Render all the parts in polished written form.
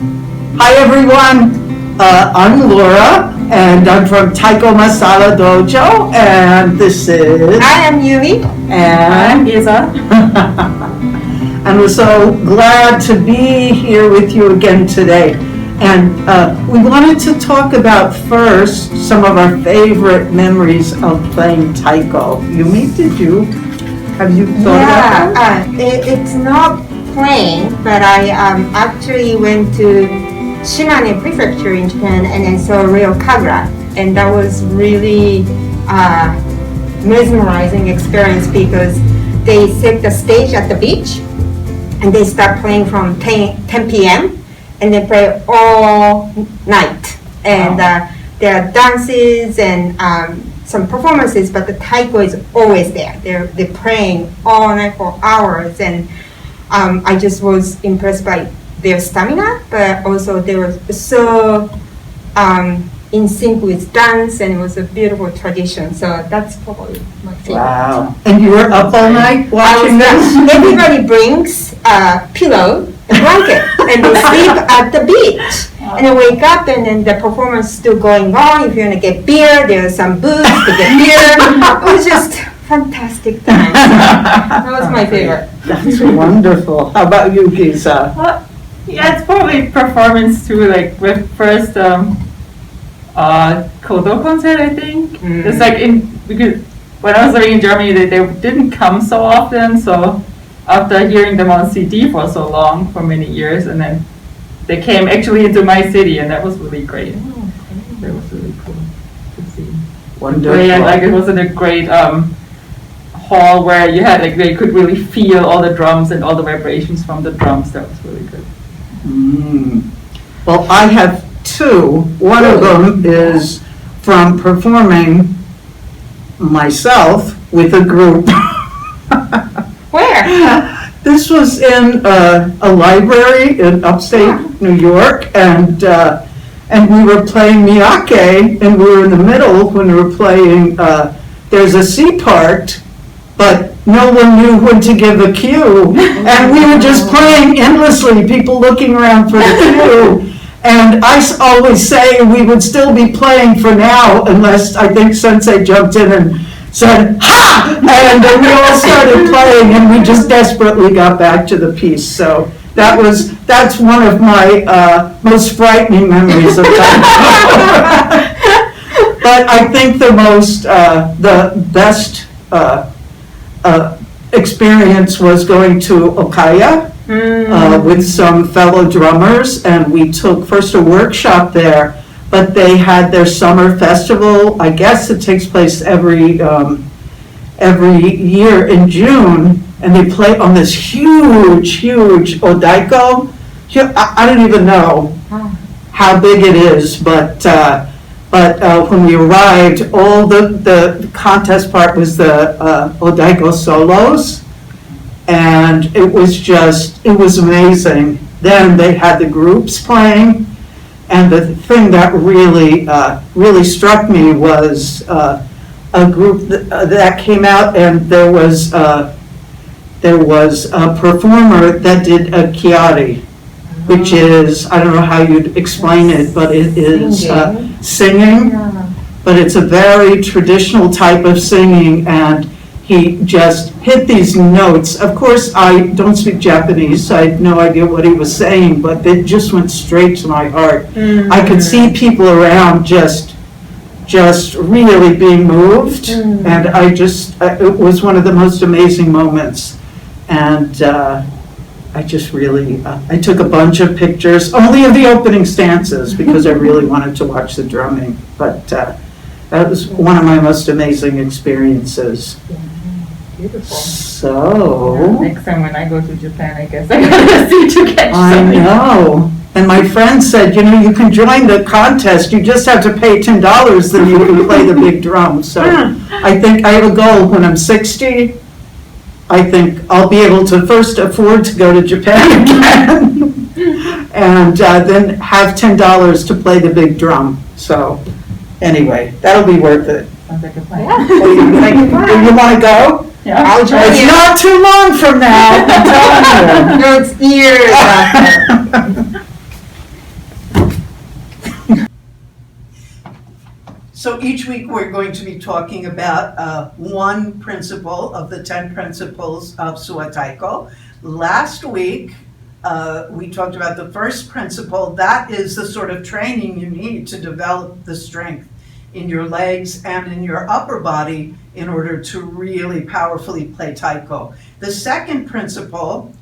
Hi everyone, I'm Laura and I'm from Taiko Masala Dojo and this is... I am Yumi. And I'm Isa. And we're so glad to be here with you again today. And we wanted to talk about first some of our favorite memories of playing Taiko. Yumi, have you thought about that? It's not playing, but I actually went to Shimane Prefecture in Japan and then saw real Kagura, and that was really mesmerizing experience because they set the stage at the beach and they start playing from 10 p.m. and they play all night, and there are dances and some performances, but the taiko is always there. They're playing all night for hours, and I just was impressed by their stamina, but also they were so in sync with dance, and it was a beautiful tradition. So that's probably my favorite. Wow. And you were up all night watching this? Everybody brings a pillow, a blanket, and they sleep at the beach. And they wake up, and then the performance is still going on. If you want to get beer, there's some booths to get beer. It was just fantastic time. That was my favorite. That's wonderful. How about you, Giza? Well, yeah, it's probably performance too. Like with first Kodo concert, I think. It's like because when I was living in Germany, they didn't come so often. So after hearing them on CD for so long, for many years, and then they came actually into my city, and that was really great. That was really cool to see. Wonderful. Yeah, like it was in a great hall where you had like they could really feel all the drums and all the vibrations from the drums. That was really good. Well, I have two. One of them is from performing myself with a group. Where? This was in a library in upstate New York, and we were playing miyake, and we were in the middle when we were playing. There's a sea part, but no one knew when to give a cue, and we were just playing endlessly, people looking around for the cue. And I always say we would still be playing for now unless I think Sensei jumped in and said, "Ha!" And then we all started playing, and we just desperately got back to the piece. So that's one of my most frightening memories of Taiko. But I think the best experience was going to Okaya with some fellow drummers, and we took first a workshop there, but they had their summer festival. I guess it takes place every year in June, and they play on this huge odaiko. I don't even know how big it is, but when we arrived, all the contest part was the odaiko solos, and it was amazing. Then they had the groups playing, and the thing that really struck me was a group that came out, and there was a performer that did a kiari, which is, I don't know how you'd explain it, but it is singing, but it's a very traditional type of singing, and he just hit these notes. Of course, I don't speak Japanese, so I had no idea what he was saying, but it just went straight to my heart. I could see people around just really being moved, and it was one of the most amazing moments. And I just really, I took a bunch of pictures, only of the opening stances, because I really wanted to watch the drumming. But that was one of my most amazing experiences. Beautiful. So. Next time when I go to Japan, I guess I gotta see to catch something. I know. And my friend said, you can join the contest. You just have to pay $10, then you can play the big drum. So I think I have a goal when I'm 60. I think I'll be able to first afford to go to Japan again, and then have $10 to play the big drum. So anyway, that'll be worth it. Sounds like a plan. Yeah. Do you want to go? Yeah. I'll join It's you. not too long from now, I'm telling you. No, it's years after. So each week we're going to be talking about one principle of the 10 principles of Suwa Taiko. Last week we talked about the first principle. That is the sort of training you need to develop the strength in your legs and in your upper body in order to really powerfully play taiko. The second principle,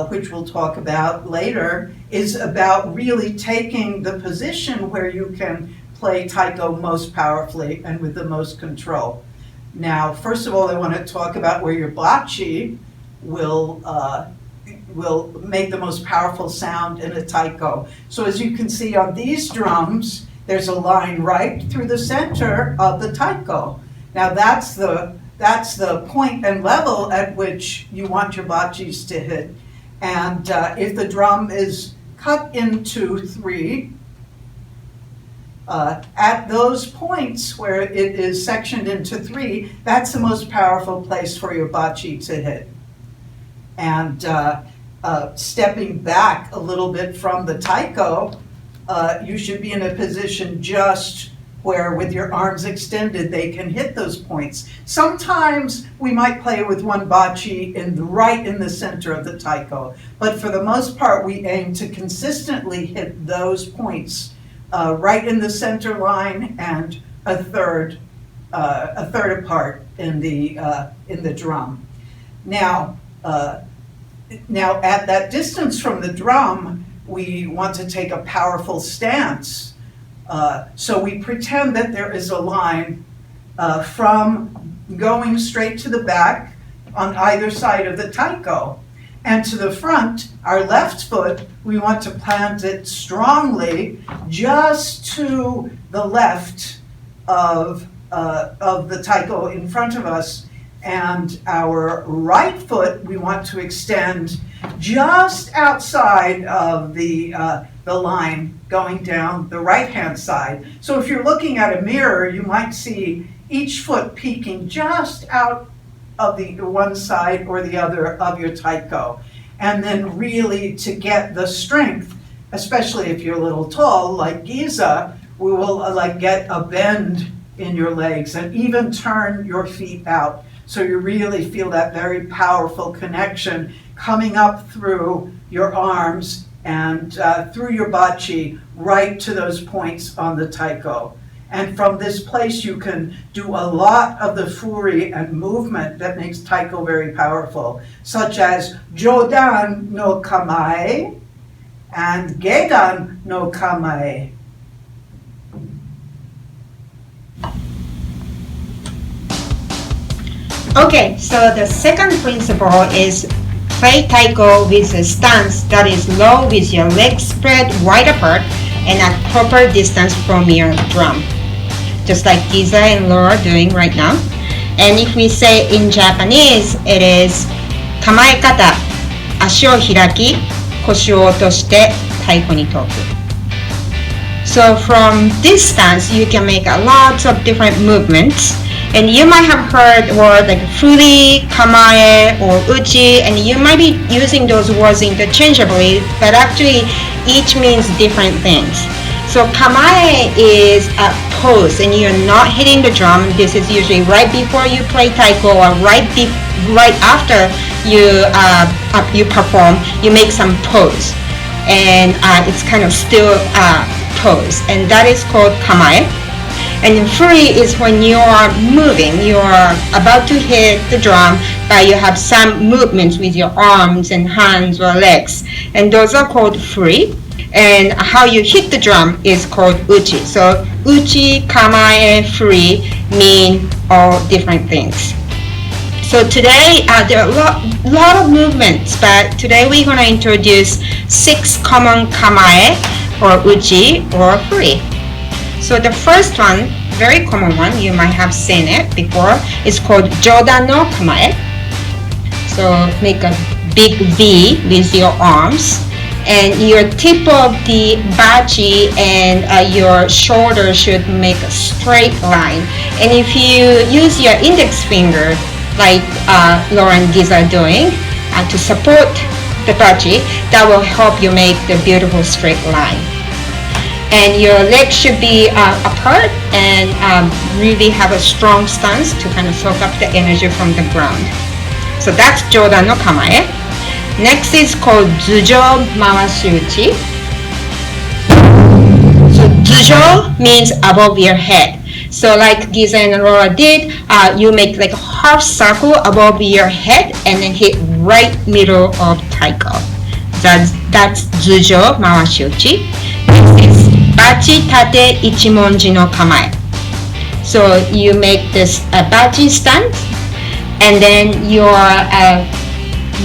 which we'll talk about later, is about really taking the position where you can play taiko most powerfully and with the most control. Now, first of all, I want to talk about where your bachi will make the most powerful sound in a taiko. So as you can see on these drums, there's a line right through the center of the taiko. Now that's the point and level at which you want your bachis to hit. And if the drum is cut into 3, at those points where it is sectioned into 3, that's the most powerful place for your bachi to hit. And stepping back a little bit from the taiko, you should be in a position just where with your arms extended they can hit those points. Sometimes we might play with one bachi right in the center of the taiko, but for the most part we aim to consistently hit those points right in the center line and a third apart in the drum. Now at that distance from the drum, we want to take a powerful stance. So we pretend that there is a line from going straight to the back on either side of the taiko. And to the front, our left foot, we want to plant it strongly just to the left of the taiko in front of us. And our right foot, we want to extend just outside of the line going down the right-hand side. So if you're looking at a mirror, you might see each foot peeking just out of the one side or the other of your taiko. And then really to get the strength, especially if you're a little tall like Giza, we will get a bend in your legs and even turn your feet out. So you really feel that very powerful connection coming up through your arms and through your bachi right to those points on the taiko. And from this place you can do a lot of the furi and movement that makes taiko very powerful, such as jodan no kamae and gedan no kamae. Okay, so the second principle is play taiko with a stance that is low with your legs spread wide apart and at proper distance from your drum. Just like Giza and Laura are doing right now. And if we say in Japanese, it is 構え方、足を開き、腰を落として太鼓に解く。So from this stance, you can make lots of different movements. And you might have heard words like furi, kamae, or uchi, and you might be using those words interchangeably, but actually each means different things. So kamae is a pose, and you're not hitting the drum. This is usually right before you play taiko or right after you perform. You make some pose, and it's kind of still pose, and that is called kamae. And furi is when you are moving, you are about to hit the drum, but you have some movements with your arms and hands or legs, and those are called furi. And how you hit the drum is called uchi. So uchi, kamae, furi mean all different things. So today there are a lot of movements, but today we're going to introduce 6 common kamae or uchi or furi. So the first one, very common one, you might have seen it before, is called jodan no kamae. So make a big V with your arms, and your tip of the bachi and your shoulder should make a straight line. And if you use your index finger, like Laura and Giza are doing, to support the bachi, that will help you make the beautiful straight line. And your legs should be apart and really have a strong stance to kind of soak up the energy from the ground. So that's Jodan no Kamae. Next is called Zujo Mawashi Uchi. So Zujo means above your head. So like Giza and Laura did, you make like a half circle above your head and then hit right middle of Taiko. That's Zujo Mawashi Uchi. Next is Bachi Tate Ichimonji no Kamae. So you make this bachi stance, and then your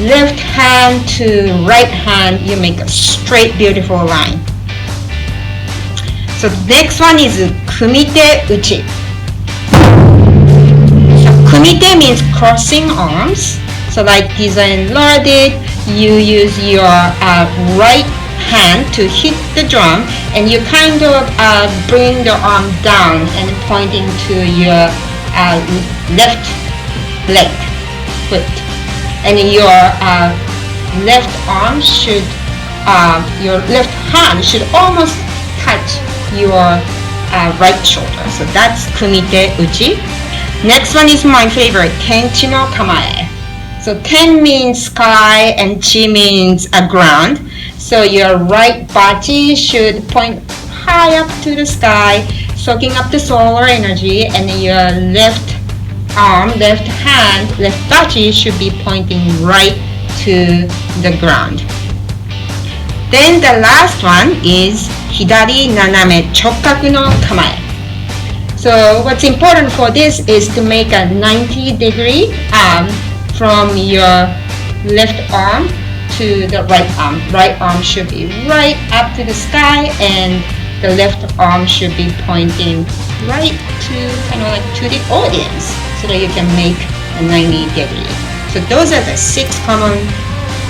left hand to right hand, you make a straight, beautiful line. So next one is Kumite Uchi. So Kumite means crossing arms. So like Giza and Laura did, you use your right hand to hit the drum, and you kind of bring the arm down and pointing to your left leg, foot. And your left arm should, your left hand should almost touch your right shoulder. So that's Kumite Uchi. Next one is my favorite, Tenchi no Kamae. So ten means sky and chi means ground. So your right bachi should point high up to the sky, soaking up the solar energy, and your left arm, left hand, left bachi should be pointing right to the ground. Then the last one is Hidari Naname Chokkaku no Kamae. So what's important for this is to make a 90-degree from your left arm to the right arm. Right arm should be right up to the sky, and the left arm should be pointing right to kind of like to the audience, so that you can make a 90-degree. So those are the 6 common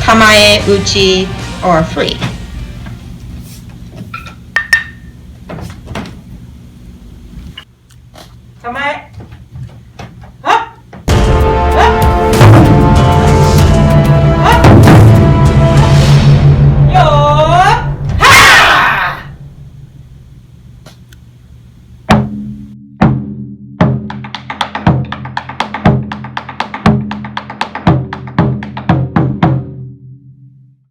Kamae, Uchi, or free. Kamae.